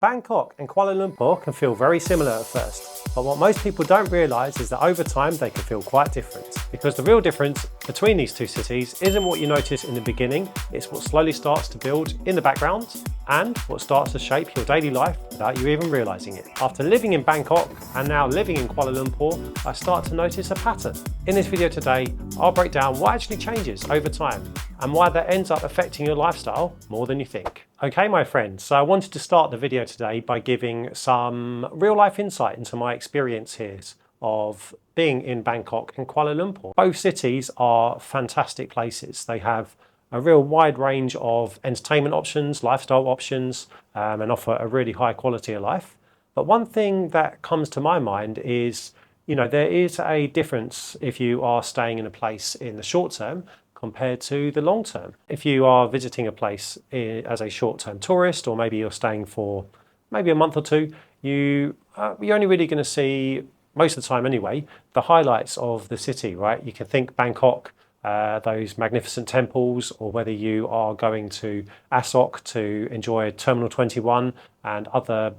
Bangkok and Kuala Lumpur can feel very similar at first, but what most people don't realise is that over time they can feel quite different. Because the real difference between these two cities isn't what you notice in the beginning, it's what slowly starts to build in the background and what starts to shape your daily life without you even realising it. After living in Bangkok and now living in Kuala Lumpur, I start to notice a pattern. In this video today, I'll break down what actually changes over time and why that ends up affecting your lifestyle more than you think. Okay, my friends, so I wanted to start the video today by giving some real life insight into my experience here of being in Bangkok and Kuala Lumpur. Both cities are fantastic places. They have a real wide range of entertainment options, lifestyle options, and offer a really high quality of life. But one thing that comes to my mind is, there is a difference if you are staying in a place in the short term compared to the long term. If you are visiting a place as a short-term tourist, or maybe you're staying for maybe a month or two, you're only really going to see, most of the time anyway, the highlights of the city, right? You can think Bangkok, those magnificent temples, or whether you are going to Asok to enjoy Terminal 21 and other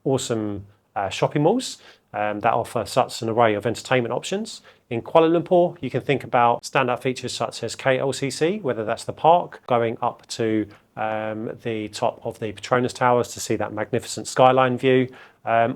awesome shopping malls that offer such an array of entertainment options. In Kuala Lumpur, you can think about standout features such as KLCC, whether that's the park, going up to the top of the Petronas Towers to see that magnificent skyline view,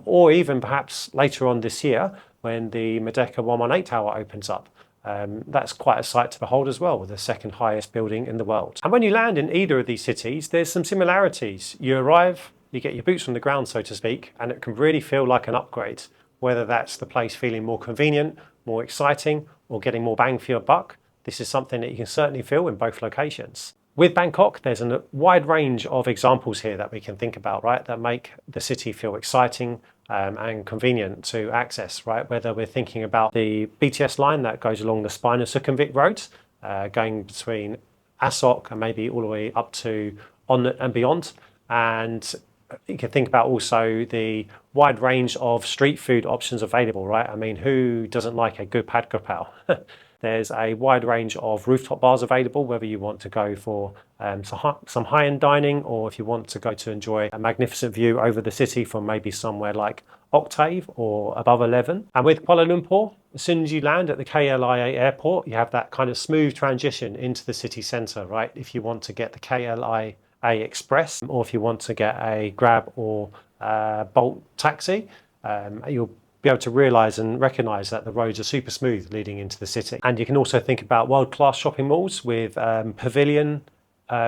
or even perhaps later on this year when the Merdeka 118 Tower opens up. That's quite a sight to behold as well, with the second highest building in the world. And when you land in either of these cities, there's some similarities. You arrive, you get your boots on the ground, so to speak, and it can really feel like an upgrade, whether that's the place feeling more convenient, more exciting, or getting more bang for your buck. This is something that you can certainly feel in both locations. With Bangkok, there's a wide range of examples here that we can think about, right, that make the city feel exciting and convenient to access, right? Whether we're thinking about the BTS line that goes along the spine of Sukhumvit Road, going between Asok and maybe all the way up to On and beyond. And you can think about also the wide range of street food options available, right? I mean, who doesn't like a good pad krapao? There's a wide range of rooftop bars available, whether you want to go for some high-end dining, or if you want to go to enjoy a magnificent view over the city from maybe somewhere like Octave or Above 11. And with Kuala Lumpur, as soon as you land at the KLIA airport, you have that kind of smooth transition into the city centre, right? If you want to get the KLIA Express, or if you want to get a Grab or Bolt taxi, you'll be able to realise and recognise that the roads are super smooth leading into the city. And you can also think about world-class shopping malls with Pavilion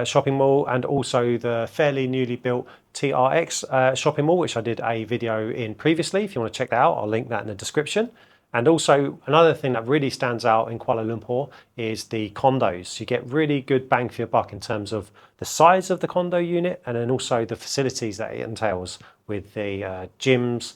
shopping mall, and also the fairly newly built TRX shopping mall, which I did a video in previously. If you want to check that out, I'll link that in the description. And also another thing that really stands out in Kuala Lumpur is the condos. You get really good bang for your buck in terms of the size of the condo unit, and then also the facilities that it entails with the gyms,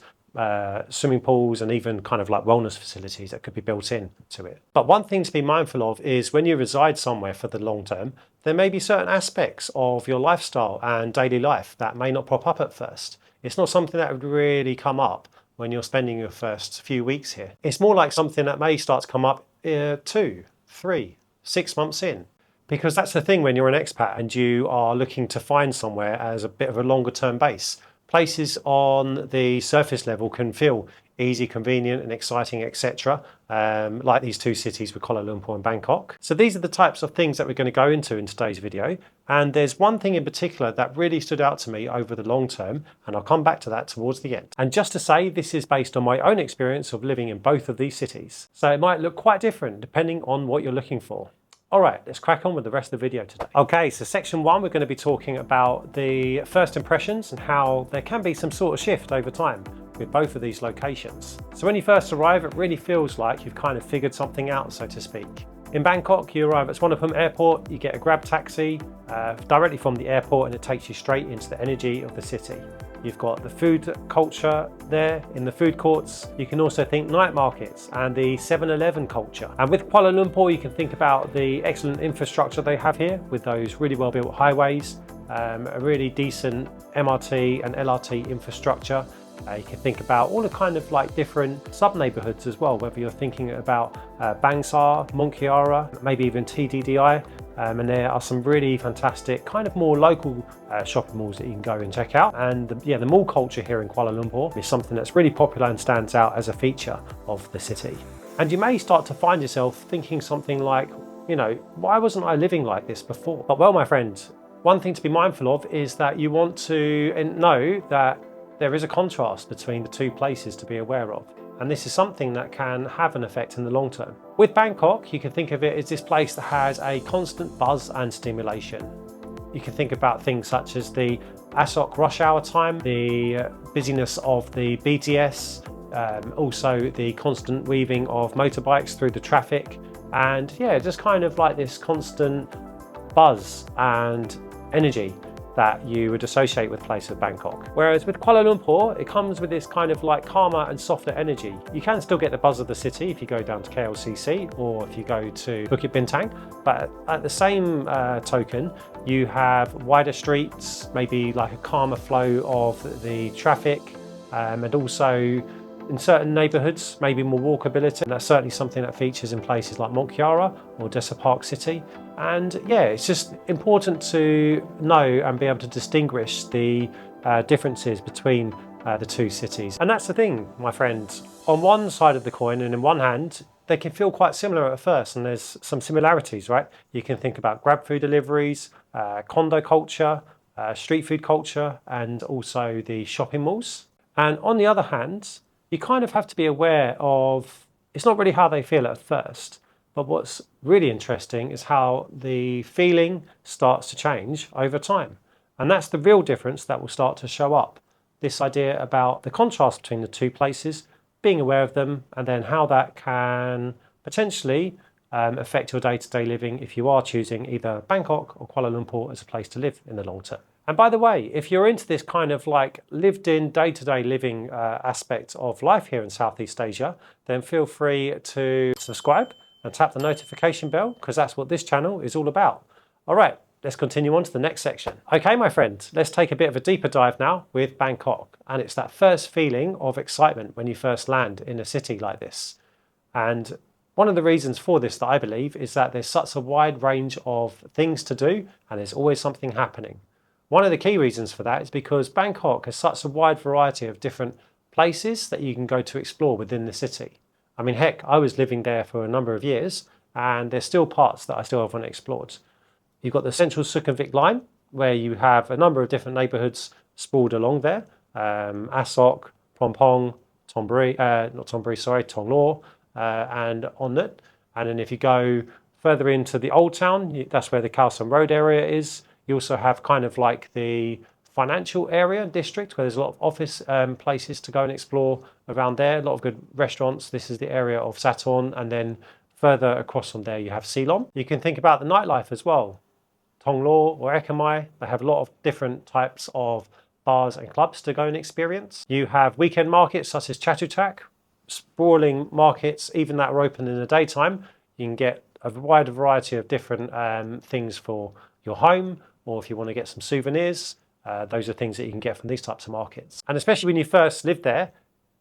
swimming pools, and even kind of like wellness facilities that could be built in to it. But one thing to be mindful of is when you reside somewhere for the long term, there may be certain aspects of your lifestyle and daily life that may not pop up at first. It's not something that would really come up when you're spending your first few weeks here. It's more like something that may start to come up 2, 3, 6 months in. Because that's the thing when you're an expat and you are looking to find somewhere as a bit of a longer term base. Places on the surface level can feel easy, convenient and exciting, etc. Like these two cities with Kuala Lumpur and Bangkok. So these are the types of things that we're going to go into in today's video. And there's one thing in particular that really stood out to me over the long term, and I'll come back to that towards the end. And just to say, this is based on my own experience of living in both of these cities. So it might look quite different depending on what you're looking for. All right, let's crack on with the rest of the video today. Okay, so section 1, we're going to be talking about the first impressions and how there can be some sort of shift over time with both of these locations. So when you first arrive, it really feels like you've kind of figured something out, so to speak. In Bangkok, you arrive at Suvarnabhumi Airport, you get a Grab taxi directly from the airport, and it takes you straight into the energy of the city. You've got the food culture there in the food courts. You can also think night markets and the 7-Eleven culture. And with Kuala Lumpur, you can think about the excellent infrastructure they have here with those really well built highways, a really decent MRT and LRT infrastructure. You can think about all the kind of like different sub-neighbourhoods as well, whether you're thinking about Bangsar, Mongkiara, maybe even TDDI. and there are some really fantastic kind of more local shopping malls that you can go and check out. And the mall culture here in Kuala Lumpur is something that's really popular and stands out as a feature of the city. And you may start to find yourself thinking something like, you know, why wasn't I living like this before? But well, my friend, one thing to be mindful of is that you want to know that there is a contrast between the two places to be aware of. And this is something that can have an effect in the long term. With Bangkok, you can think of it as this place that has a constant buzz and stimulation. You can think about things such as the Asok rush hour time, the busyness of the BTS, also the constant weaving of motorbikes through the traffic, and yeah, just kind of like this constant buzz and energy that you would associate with places of Bangkok. Whereas with Kuala Lumpur, it comes with this kind of like calmer and softer energy. You can still get the buzz of the city if you go down to KLCC or if you go to Bukit Bintang, but at the same token, you have wider streets, maybe like a calmer flow of the traffic, and also in certain neighbourhoods, maybe more walkability. And that's certainly something that features in places like Mont Kiara or Desa Park City. And yeah, it's just important to know and be able to distinguish the differences between the two cities. And that's the thing, my friends. On one side of the coin and in one hand, they can feel quite similar at first, and there's some similarities, right? You can think about grab food deliveries, condo culture, street food culture, and also the shopping malls. And on the other hand, you kind of have to be aware of, it's not really how they feel at first, but what's really interesting is how the feeling starts to change over time. And that's the real difference that will start to show up. This idea about the contrast between the two places, being aware of them, and then how that can potentially affect your day-to-day living if you are choosing either Bangkok or Kuala Lumpur as a place to live in the long term. And by the way, if you're into this kind of like lived-in, day-to-day living aspect of life here in Southeast Asia, then feel free to subscribe and tap the notification bell, because that's what this channel is all about. All right, let's continue on to the next section. Okay, my friend, let's take a bit of a deeper dive now with Bangkok. And it's that first feeling of excitement when you first land in a city like this. And one of the reasons for this that I believe is that there's such a wide range of things to do and there's always something happening. One of the key reasons for that is because Bangkok has such a wide variety of different places that you can go to explore within the city. I mean, heck, I was living there for a number of years and there's still parts that I still haven't explored. You've got the central Sukhumvit line, where you have a number of different neighbourhoods sprawled along there. Asok, Pompong, Tonglaw, and Onnut. And then if you go further into the old town, that's where the Khao San Road area is. You also have kind of like the financial area district, where there's a lot of office places to go and explore around there. A lot of good restaurants. This is the area of Saturn, and then further across from there you have Silom. You can think about the nightlife as well. Tonglaw or Ekamai, they have a lot of different types of bars and clubs to go and experience. You have weekend markets such as Chatuchak, sprawling markets, even that are open in the daytime. You can get a wide variety of different things for your home, or if you want to get some souvenirs, those are things that you can get from these types of markets. And especially when you first live there,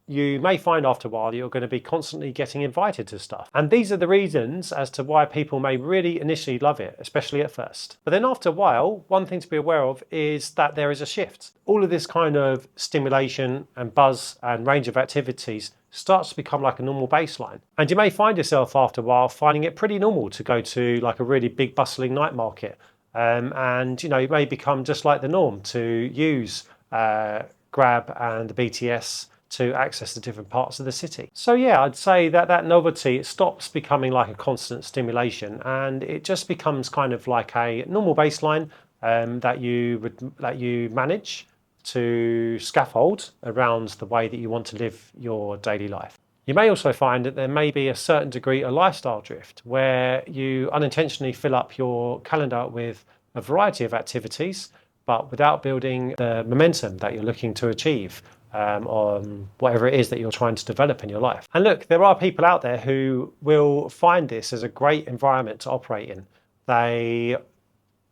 you may find after a while you're going to be constantly getting invited to stuff. And these are the reasons as to why people may really initially love it, especially at first. But then after a while, one thing to be aware of is that there is a shift. All of this kind of stimulation and buzz and range of activities starts to become like a normal baseline. And you may find yourself after a while finding it pretty normal to go to like a really big bustling night market. And you know, it may become just like the norm to use Grab and the BTS to access the different parts of the city. So yeah, I'd say that that novelty, it stops becoming like a constant stimulation and it just becomes kind of like a normal baseline that you manage to scaffold around the way that you want to live your daily life. You may also find that there may be a certain degree of lifestyle drift where you unintentionally fill up your calendar with a variety of activities, but without building the momentum that you're looking to achieve on whatever it is that you're trying to develop in your life. And look, there are people out there who will find this as a great environment to operate in. They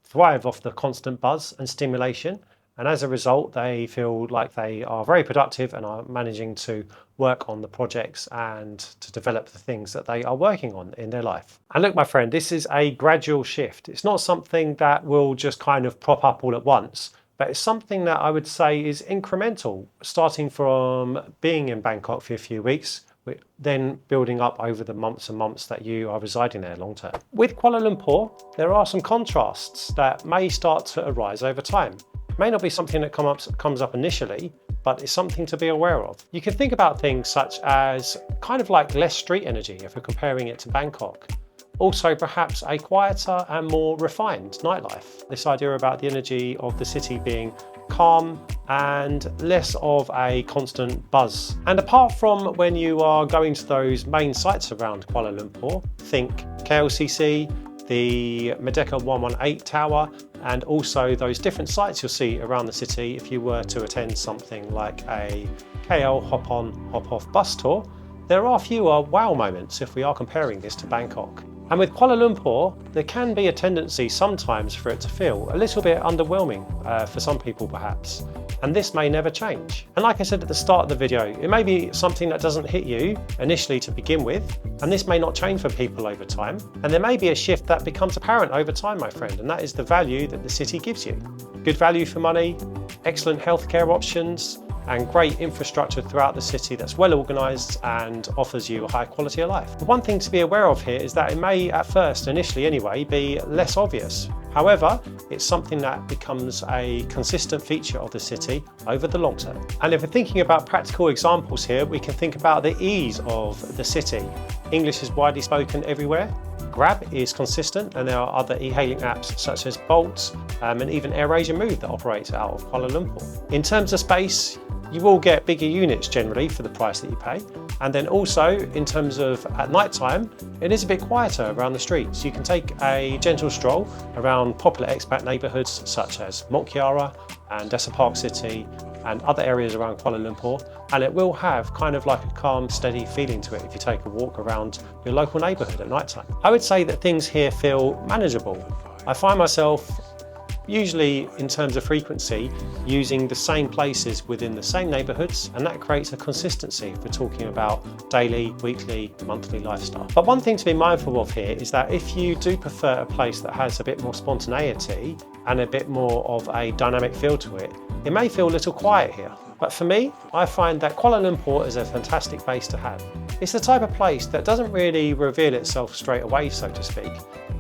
thrive off the constant buzz and stimulation, And as a result, they feel like they are very productive and are managing to work on the projects and to develop the things that they are working on in their life. And look, my friend, this is a gradual shift. It's not something that will just kind of prop up all at once, but it's something that I would say is incremental, starting from being in Bangkok for a few weeks, then building up over the months and months that you are residing there long term. With Kuala Lumpur, there are some contrasts that may start to arise over time. It may not be something that comes up initially, but it's something to be aware of. You can think about things such as kind of like less street energy if we're comparing it to Bangkok. Also perhaps a quieter and more refined nightlife. This idea about the energy of the city being calm and less of a constant buzz. And apart from when you are going to those main sites around Kuala Lumpur, think KLCC, the Merdeka 118 tower, and also those different sites you'll see around the city if you were to attend something like a KL hop-on, hop-off bus tour, there are fewer wow moments if we are comparing this to Bangkok. And with Kuala Lumpur, there can be a tendency sometimes for it to feel a little bit underwhelming for some people perhaps. And this may never change. And like I said at the start of the video, it may be something that doesn't hit you initially to begin with, and this may not change for people over time. And there may be a shift that becomes apparent over time, my friend, and that is the value that the city gives you. Good value for money, excellent healthcare options, and great infrastructure throughout the city that's well organised and offers you a high quality of life. The one thing to be aware of here is that it may at first, initially anyway, be less obvious. However, it's something that becomes a consistent feature of the city over the long term. And if we're thinking about practical examples here, we can think about the ease of the city. English is widely spoken everywhere. Grab is consistent, and there are other e-hailing apps such as Bolt and even AirAsia Move that operates out of Kuala Lumpur. In terms of space, you will get bigger units generally for the price that you pay. And then also in terms of at night time, it is a bit quieter around the streets. You can take a gentle stroll around popular expat neighbourhoods such as Mont Kiara and Desa Park City and other areas around Kuala Lumpur, and it will have kind of like a calm, steady feeling to it if you take a walk around your local neighbourhood at night time. I would say that things here feel manageable. I find myself usually in terms of frequency using the same places within the same neighbourhoods, and that creates a consistency if we're talking about daily, weekly, monthly lifestyle. But one thing to be mindful of here is that if you do prefer a place that has a bit more spontaneity and a bit more of a dynamic feel to it, it may feel a little quiet here. But for me, I find that Kuala Lumpur is a fantastic base to have. It's the type of place that doesn't really reveal itself straight away, so to speak,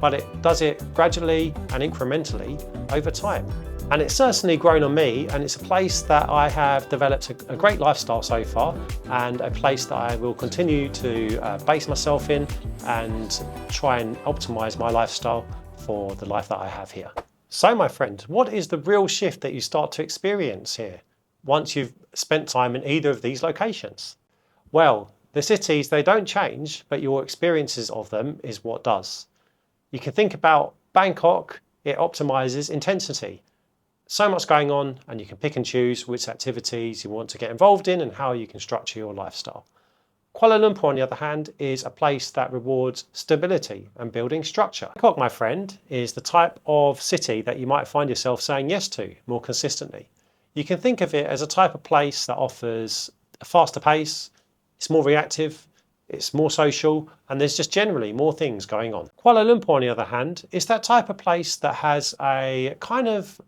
but it does it gradually and incrementally over time. And it's certainly grown on me, and it's a place that I have developed a great lifestyle so far, and a place that I will continue to base myself in and try and optimize my lifestyle for the life that I have here. So my friend, what is the real shift that you start to experience here once you've spent time in either of these locations? Well, the cities, they don't change, but your experiences of them is what does. You can think about Bangkok, it optimizes intensity. So much going on, and you can pick and choose which activities you want to get involved in and how you can structure your lifestyle. Kuala Lumpur, on the other hand, is a place that rewards stability and building structure. Bangkok, my friend, is the type of city that you might find yourself saying yes to more consistently. You can think of it as a type of place that offers a faster pace, it's more reactive, it's more social, and there's just generally more things going on. Kuala Lumpur, on the other hand, is that type of place that has a kind of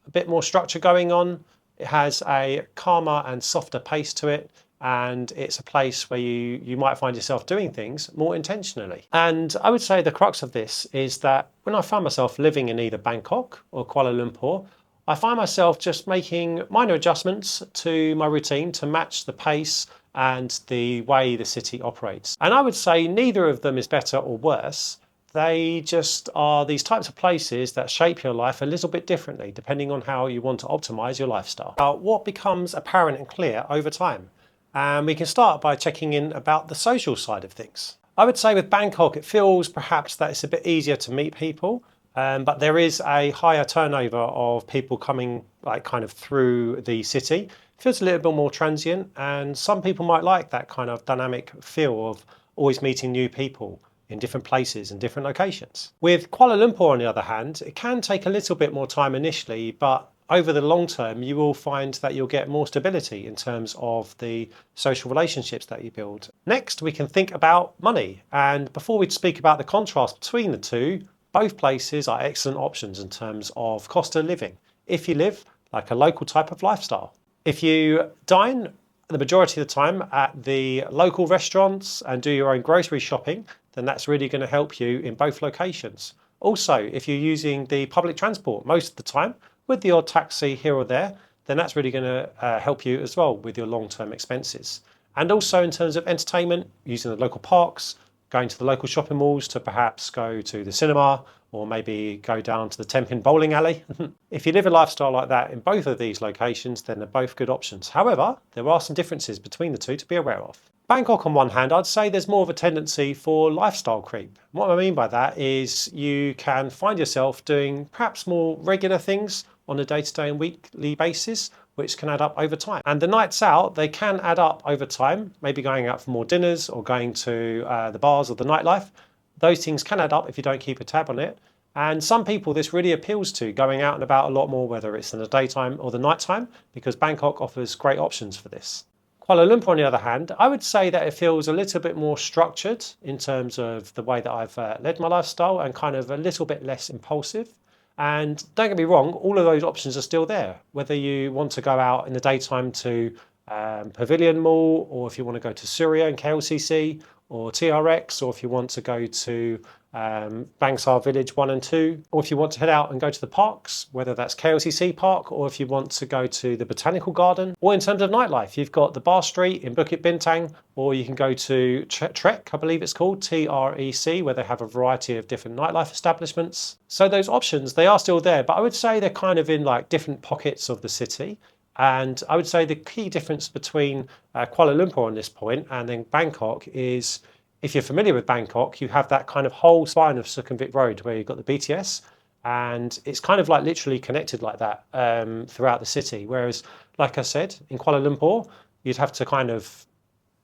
a bit more structure going on. It has a calmer and softer pace to it, and it's a place where you might find yourself doing things more intentionally. And I would say the crux of this is that when I find myself living in either Bangkok or Kuala Lumpur, I find myself just making minor adjustments to my routine to match the pace and the way the city operates. And I would say neither of them is better or worse. They just are these types of places that shape your life a little bit differently depending on how you want to optimize your lifestyle. What becomes apparent and clear over time? And we can start by checking in about the social side of things. I would say with Bangkok, it feels perhaps that it's a bit easier to meet people, but there is a higher turnover of people coming like kind of through the city. It feels a little bit more transient, and some people might like that kind of dynamic feel of always meeting new people in different places and different locations. With Kuala Lumpur, on the other hand, it can take a little bit more time initially, but over the long term, you will find that you'll get more stability in terms of the social relationships that you build. Next, we can think about money. And before we speak about the contrast between the two, both places are excellent options in terms of cost of living, if you live like a local type of lifestyle. If you dine the majority of the time at the local restaurants and do your own grocery shopping, then that's really going to help you in both locations. Also, if you're using the public transport most of the time, with the odd taxi here or there, then that's really going to help you as well with your long-term expenses. And also in terms of entertainment, using the local parks, going to the local shopping malls to perhaps go to the cinema, or maybe go down to the 10-pin bowling alley. If you live a lifestyle like that in both of these locations, then they're both good options. However, there are some differences between the two to be aware of. Bangkok, on one hand, I'd say there's more of a tendency for lifestyle creep. What I mean by that is you can find yourself doing perhaps more regular things on a day-to-day and weekly basis, which can add up over time. And the nights out, they can add up over time, maybe going out for more dinners or going to the bars or the nightlife. Those things can add up if you don't keep a tab on it. And some people this really appeals to, going out and about a lot more, whether it's in the daytime or the nighttime, because Bangkok offers great options for this. Kuala Lumpur, on the other hand, I would say that it feels a little bit more structured in terms of the way that I've led my lifestyle, and kind of a little bit less impulsive. And don't get me wrong, all of those options are still there. Whether you want to go out in the daytime to Pavilion Mall, or if you want to go to Surya and KLCC, or TRX, or if you want to go to Bangsar Village 1 and 2, or if you want to head out and go to the parks, whether that's KLCC Park, or if you want to go to the Botanical Garden. Or in terms of nightlife, you've got the Bar Street in Bukit Bintang, or you can go to Trek, I believe it's called, TREC, where they have a variety of different nightlife establishments. So those options, they are still there, but I would say they're kind of in like different pockets of the city. And I would say the key difference between Kuala Lumpur on this point and then Bangkok is, if you're familiar with Bangkok, you have that kind of whole spine of Sukhumvit Road where you've got the BTS, and it's kind of like literally connected like that throughout the city. Whereas, like I said, in Kuala Lumpur, you'd have to kind of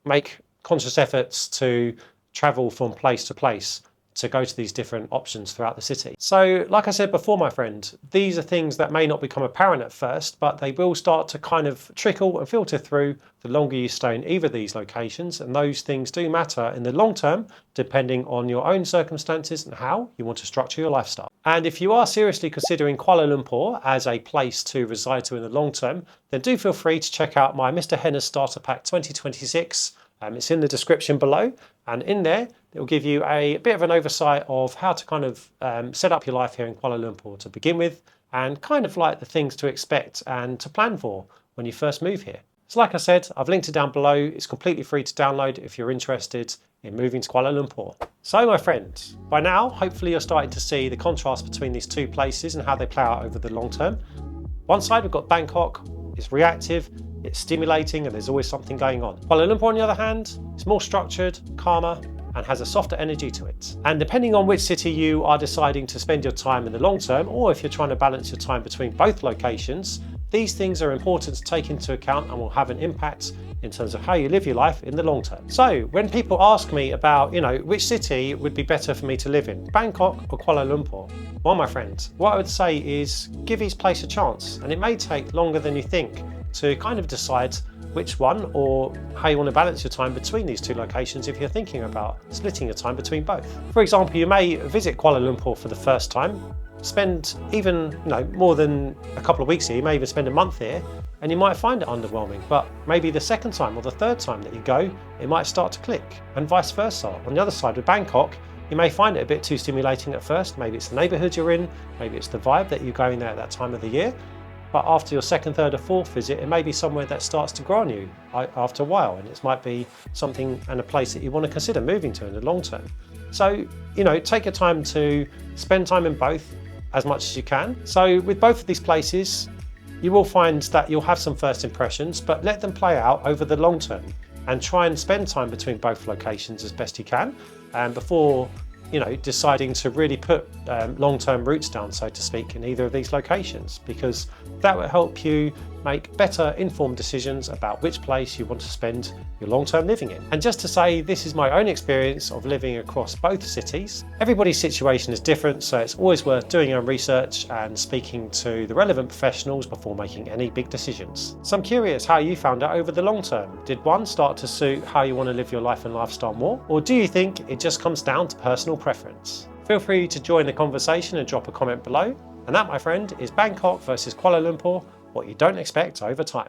make conscious efforts to travel from place to place to go to these different options throughout the city. So like I said before, my friend, these are things that may not become apparent at first, but they will start to kind of trickle and filter through the longer you stay in either of these locations. And those things do matter in the long term, depending on your own circumstances and how you want to structure your lifestyle. And if you are seriously considering Kuala Lumpur as a place to reside to in the long term, then do feel free to check out my Mr. Henna's Starter Pack 2026. It's in the description below, and in there it will give you a bit of an oversight of how to kind of set up your life here in Kuala Lumpur to begin with, and kind of like the things to expect and to plan for when you first move here. So like I said, I've linked it down below. It's completely free to download if you're interested in moving to Kuala Lumpur. So my friends, by now hopefully you're starting to see the contrast between these two places and how they play out over the long term. One side we've got Bangkok. It's reactive, it's stimulating, and there's always something going on. Kuala Lumpur, on the other hand, is more structured, calmer, and has a softer energy to it. And depending on which city you are deciding to spend your time in the long term, or if you're trying to balance your time between both locations, these things are important to take into account and will have an impact in terms of how you live your life in the long term. So when people ask me about, which city would be better for me to live in, Bangkok or Kuala Lumpur? Well, my friend, what I would say is give each place a chance, and it may take longer than you think to kind of decide which one or how you want to balance your time between these two locations if you're thinking about splitting your time between both. For example, you may visit Kuala Lumpur for the first time, spend even more than a couple of weeks here, you may even spend a month here, and you might find it underwhelming, but maybe the second time or the third time that you go, it might start to click, and vice versa. On the other side with Bangkok, you may find it a bit too stimulating at first. Maybe it's the neighbourhood you're in, maybe it's the vibe that you're going there at that time of the year, but after your second, third or fourth visit, it may be somewhere that starts to grow on you after a while, and it might be something and a place that you want to consider moving to in the long term. So, take your time to spend time in both as much as you can. So with both of these places, you will find that you'll have some first impressions, but let them play out over the long term and try and spend time between both locations as best you can, before deciding to really put long-term roots down, so to speak, in either of these locations, because that will help you make better informed decisions about which place you want to spend your long-term living in. And just to say, this is my own experience of living across both cities. Everybody's situation is different, so it's always worth doing your own research and speaking to the relevant professionals before making any big decisions. So I'm curious how you found it over the long term. Did one start to suit how you want to live your life and lifestyle more? Or do you think it just comes down to personal preference? Feel free to join the conversation and drop a comment below. And that, my friend, is Bangkok versus Kuala Lumpur, what you don't expect over time.